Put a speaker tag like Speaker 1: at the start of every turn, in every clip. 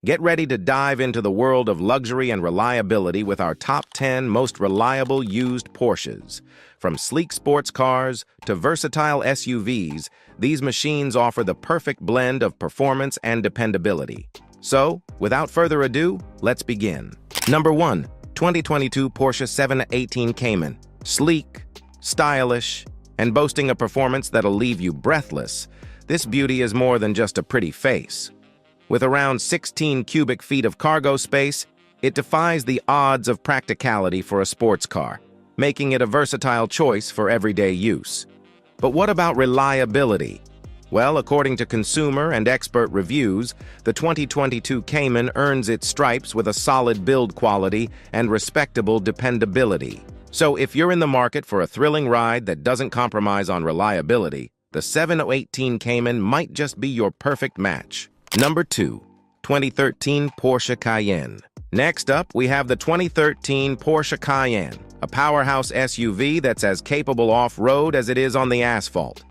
Speaker 1: Get ready to dive into the world of luxury and reliability with our top 10 most reliable used Porsches. From sleek sports cars to versatile SUVs, these machines offer the perfect blend of performance and dependability. So, without further ado, let's begin. Number 1. 2022 Porsche 718 Cayman. Sleek, stylish, and boasting a performance that'll leave you breathless, this beauty is more than just a pretty face. With around 16 cubic feet of cargo space, it defies the odds of practicality for a sports car, making it a versatile choice for everyday use. But what about reliability? Well, according to consumer and expert reviews, the 2022 Cayman earns its stripes with a solid build quality and respectable dependability. So if you're in the market for a thrilling ride that doesn't compromise on reliability, the 718 Cayman might just be your perfect match. Number 2. 2013 Porsche Cayman. Next up, we have the 2013 Porsche Cayman, a powerhouse SUV that's as capable off-road as it is on the asphalt.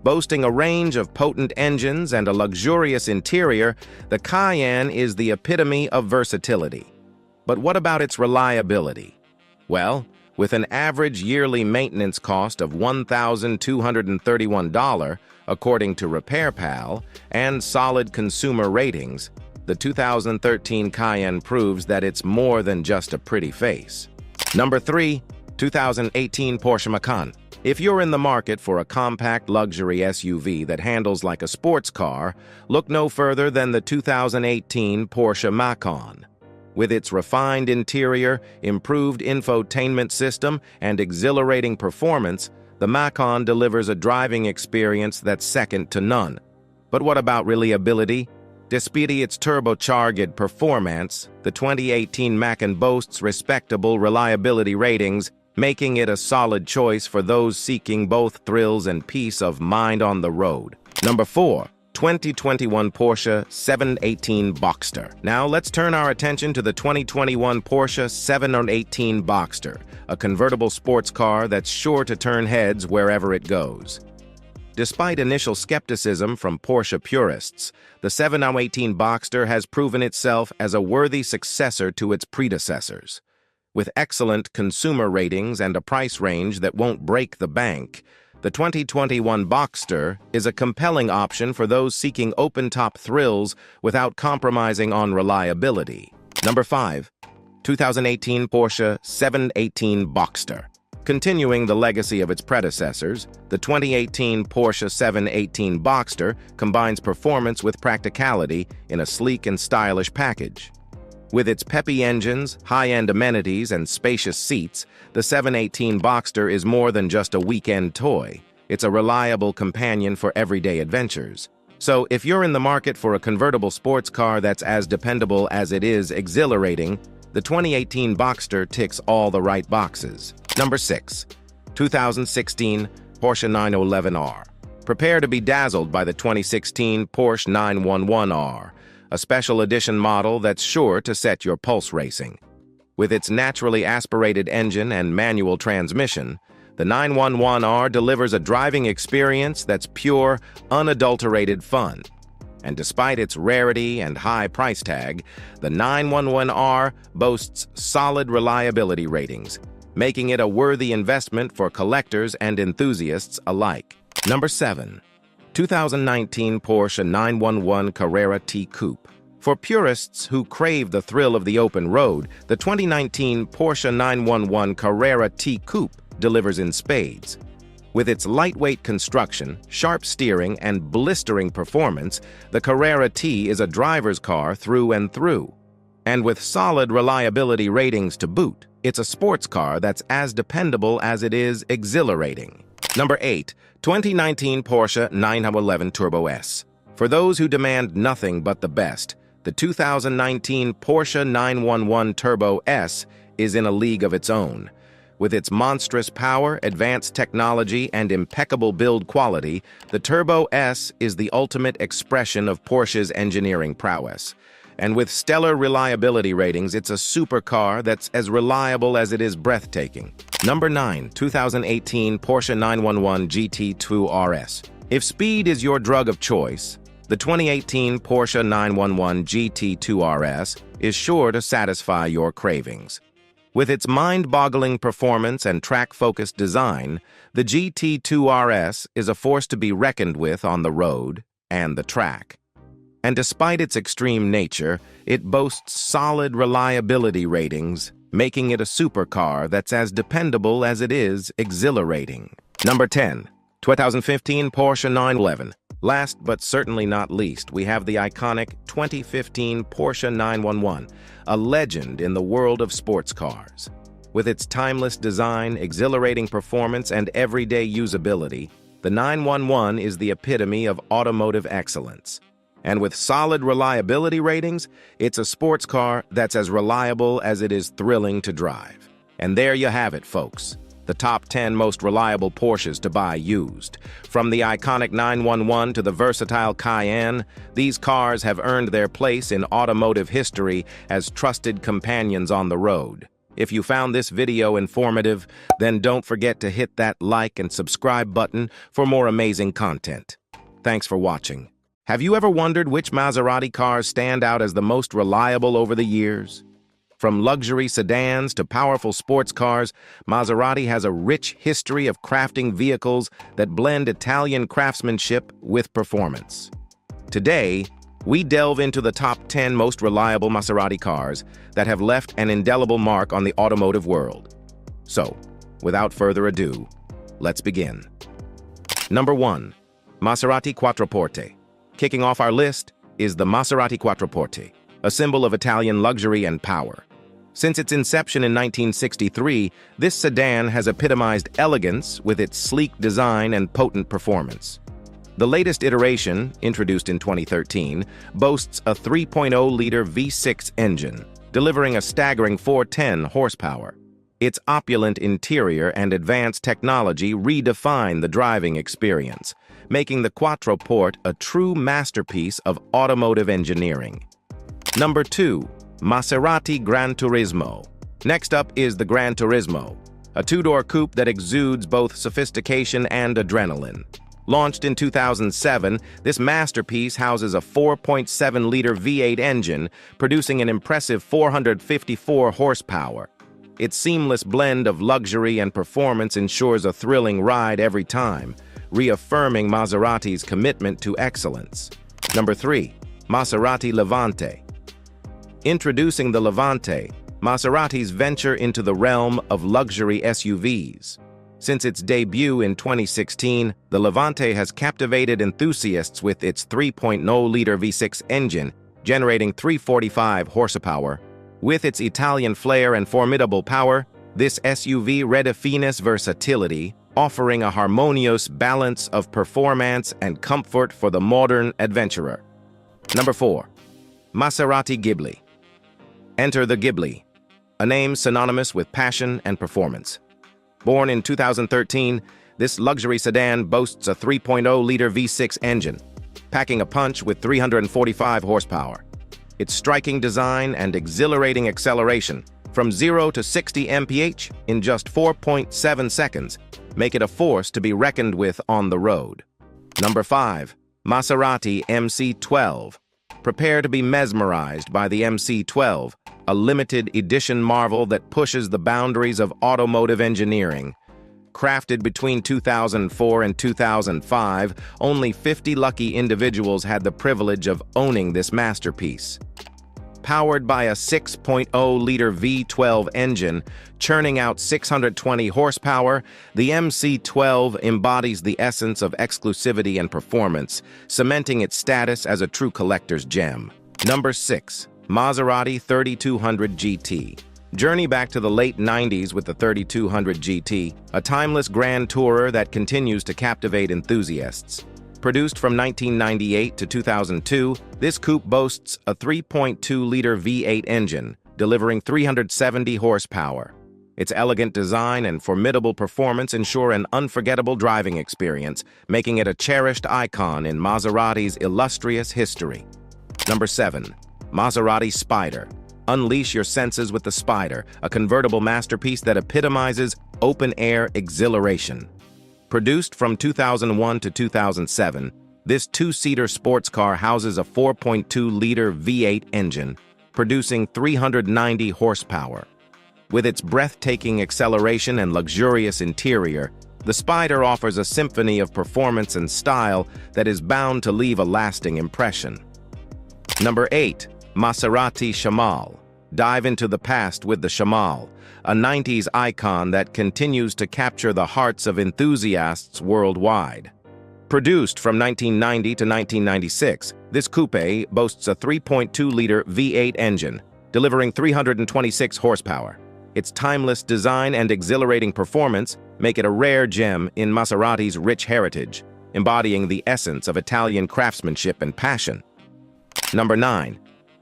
Speaker 1: Boasting a range of potent engines and a luxurious interior, the Cayman is the epitome of versatility. But what about its reliability? Well, with an average yearly maintenance cost of $1,231, according to RepairPal, and solid consumer ratings, the 2013 Cayman proves that it's more than just a pretty face. Number 3. 2018 Porsche Macan. If you're in the market for a compact luxury SUV that handles like a sports car, look no further than the 2018 Porsche Macan. With its refined interior, improved infotainment system, and exhilarating performance, the Macan delivers a driving experience that's second to none. But what about reliability? Despite its turbocharged performance, the 2018 Macan boasts respectable reliability ratings, making it a solid choice for those seeking both thrills and peace of mind on the road. Number 4. 2021 Porsche 718 Boxster. Now let's turn our attention to the 2021 Porsche 718 Boxster, a convertible sports car that's sure to turn heads wherever it goes. Despite initial skepticism from Porsche purists, the 718 Boxster has proven itself as a worthy successor to its predecessors. With excellent consumer ratings and a price range that won't break the bank, the 2021 Boxster is a compelling option for those seeking open-top thrills without compromising on reliability. Number 5. 2018 Porsche 718 Boxster. Continuing the legacy of its predecessors, the 2018 Porsche 718 Boxster combines performance with practicality in a sleek and stylish package. With its peppy engines, high-end amenities, and spacious seats, the 718 Boxster is more than just a weekend toy. It's a reliable companion for everyday adventures. So, if you're in the market for a convertible sports car that's as dependable as it is exhilarating, the 2018 Boxster ticks all the right boxes. Number 6. 2016 Porsche 911R. Prepare to be dazzled by the 2016 Porsche 911R. A special edition model that's sure to set your pulse racing. With its naturally aspirated engine and manual transmission, the 911R delivers a driving experience that's pure, unadulterated fun. And despite its rarity and high price tag, the 911R boasts solid reliability ratings, making it a worthy investment for collectors and enthusiasts alike. Number 7. 2019 Porsche 911 Carrera T Coupe. For purists who crave the thrill of the open road, the 2019 Porsche 911 Carrera T Coupe delivers in spades. With its lightweight construction, sharp steering, and blistering performance, the Carrera T is a driver's car through and through. And with solid reliability ratings to boot, it's a sports car that's as dependable as it is exhilarating. Number 8. 2019 Porsche 911 Turbo S. For those who demand nothing but the best, the 2019 Porsche 911 Turbo S is in a league of its own. With its monstrous power, advanced technology, and impeccable build quality, the Turbo S is the ultimate expression of Porsche's engineering prowess. And with stellar reliability ratings, it's a supercar that's as reliable as it is breathtaking. Number 9. 2018 Porsche 911 GT2 RS. If speed is your drug of choice, The 2018 Porsche 911 GT2 RS is sure to satisfy your cravings. With its mind-boggling performance and track-focused design, the GT2 RS is a force to be reckoned with on the road and the track. And despite its extreme nature, it boasts solid reliability ratings, making it a supercar that's as dependable as it is exhilarating. Number 10. 2015 Porsche 911. Last but certainly not least, we have the iconic 2015 Porsche 911, a legend in the world of sports cars. With its timeless design, exhilarating performance, and everyday usability, the 911 is the epitome of automotive excellence. And with solid reliability ratings, it's a sports car that's as reliable as it is thrilling to drive. And there you have it, folks. The top 10 most reliable Porsches to buy used. From the iconic 911 to the versatile Cayman, these cars have earned their place in automotive history as trusted companions on the road. If you found this video informative, then don't forget to hit that like and subscribe button for more amazing content. Thanks for watching. Have you ever wondered which Maserati cars stand out as the most reliable over the years? From luxury sedans to powerful sports cars, Maserati has a rich history of crafting vehicles that blend Italian craftsmanship with performance. Today, we delve into the top 10 most reliable Maserati cars that have left an indelible mark on the automotive world. So, without further ado, let's begin. Number 1. Maserati Quattroporte. Kicking off our list is the Maserati Quattroporte, a symbol of Italian luxury and power. Since its inception in 1963, this sedan has epitomized elegance with its sleek design and potent performance. The latest iteration, introduced in 2013, boasts a 3.0-liter V6 engine, delivering a staggering 410 horsepower. Its opulent interior and advanced technology redefine the driving experience, making the Quattroporte a true masterpiece of automotive engineering. Number 2. Maserati Gran Turismo. Next up is the Gran Turismo, a two-door coupe that exudes both sophistication and adrenaline. Launched in 2007, this masterpiece houses a 4.7-liter V8 engine, producing an impressive 454 horsepower. Its seamless blend of luxury and performance ensures a thrilling ride every time, reaffirming Maserati's commitment to excellence. Number 3. Maserati Levante. Introducing the Levante, Maserati's venture into the realm of luxury SUVs. Since its debut in 2016, the Levante has captivated enthusiasts with its 3.0-liter V6 engine, generating 345 horsepower. With its Italian flair and formidable power, this SUV redefines versatility, offering a harmonious balance of performance and comfort for the modern adventurer. Number 4. Maserati Ghibli. Enter the Ghibli, a name synonymous with passion and performance. Born in 2013, this luxury sedan boasts a 3.0-liter V6 engine, packing a punch with 345 horsepower. Its striking design and exhilarating acceleration, from 0 to 60 mph in just 4.7 seconds, make it a force to be reckoned with on the road. Number 5. Maserati MC12. Prepare to be mesmerized by the MC12, a limited edition marvel that pushes the boundaries of automotive engineering. Crafted between 2004 and 2005, only 50 lucky individuals had the privilege of owning this masterpiece. Powered by a 6.0-liter V12 engine, churning out 620 horsepower, the MC12 embodies the essence of exclusivity and performance, cementing its status as a true collector's gem. Number 6. Maserati 3200 GT. Journey back to the late 90s with the 3200 GT, a timeless grand tourer that continues to captivate enthusiasts. Produced from 1998 to 2002, this coupe boasts a 3.2-liter V8 engine, delivering 370 horsepower. Its elegant design and formidable performance ensure an unforgettable driving experience, making it a cherished icon in Maserati's illustrious history. Number 7. Maserati Spider. Unleash your senses with the Spider, a convertible masterpiece that epitomizes open-air exhilaration. Produced from 2001 to 2007, This two-seater sports car houses a 4.2-liter V8 engine, producing 390 horsepower. With its breathtaking acceleration and luxurious interior, the Spider offers a symphony of performance and style that is bound to leave a lasting impression. Number 8. Maserati Shamal. Dive into the past with the Shamal, a 90s icon that continues to capture the hearts of enthusiasts worldwide. Produced from 1990 to 1996, this coupe boasts a 3.2-liter V8 engine, delivering 326 horsepower. Its timeless design and exhilarating performance make it a rare gem in Maserati's rich heritage, embodying the essence of Italian craftsmanship and passion. Number 9.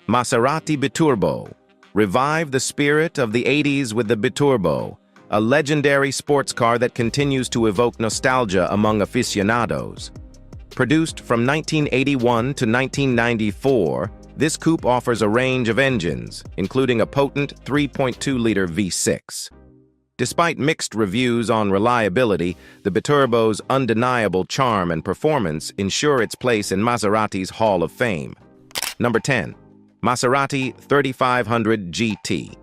Speaker 1: Maserati Biturbo. Revive the spirit of the 80s with the Biturbo, a legendary sports car that continues to evoke nostalgia among aficionados. Produced from 1981 to 1994, this coupe offers a range of engines, including a potent 3.2-liter V6. Despite mixed reviews on reliability, the Biturbo's undeniable charm and performance ensure its place in Maserati's Hall of Fame. Number 10. Maserati 3500 GT.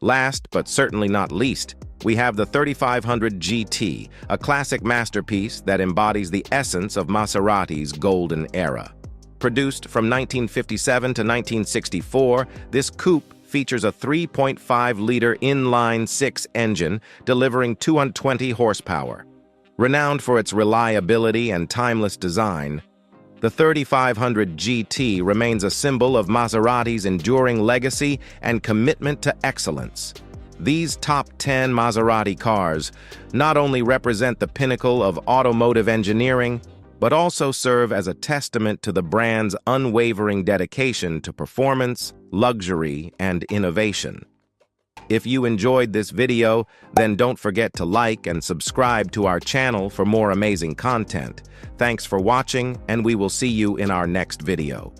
Speaker 1: Last, but certainly not least, we have the 3500 GT, a classic masterpiece that embodies the essence of Maserati's golden era. Produced from 1957 to 1964, this coupe features a 3.5-liter inline-six engine delivering 220 horsepower. Renowned for its reliability and timeless design, the 3500 GT remains a symbol of Maserati's enduring legacy and commitment to excellence. These top 10 Maserati cars not only represent the pinnacle of automotive engineering, but also serve as a testament to the brand's unwavering dedication to performance, luxury, and innovation. If you enjoyed this video, then don't forget to like and subscribe to our channel for more amazing content. Thanks for watching, and we will see you in our next video.